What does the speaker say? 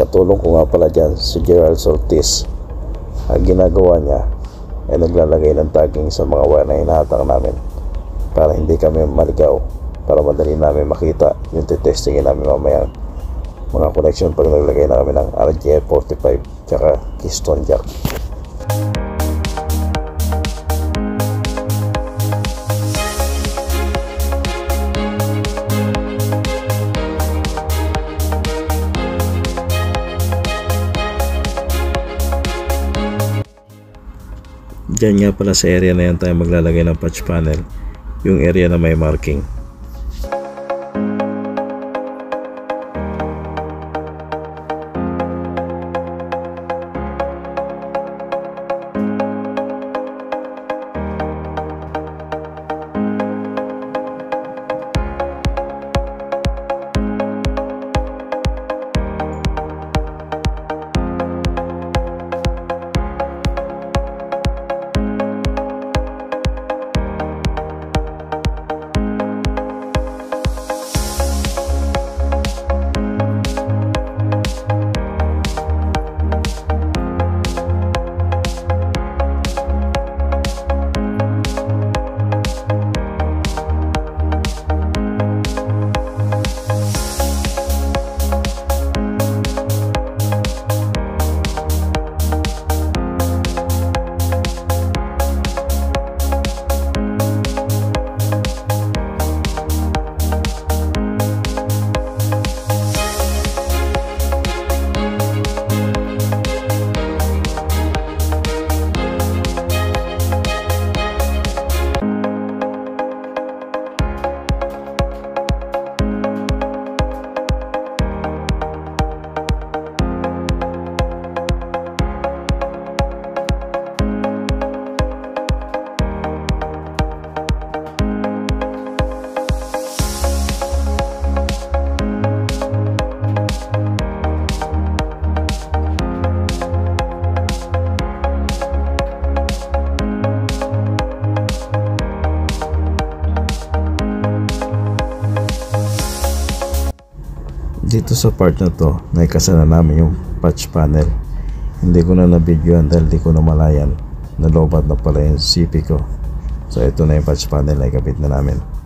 katulong ko nga pala dyan si Gerald Sortis. Ang ginagawa niya ay naglalagay ng tagging sa mga wire na hinahatang namin para hindi kami maligaw, para madali namin makita yung testingin namin mamaya mga connection pag naglagay na kami ng RJ45 tsaka Keystone Jack. Diyan nga pala sa area na yan tayo maglalagay ng patch panel, yung area na may marking. Dito sa part na to, naikasa na namin yung patch panel. Hindi ko na na-videoan dahil di ko na malayan. Nalobat na pala yung CP ko. So ito na yung patch panel na ikabit na namin.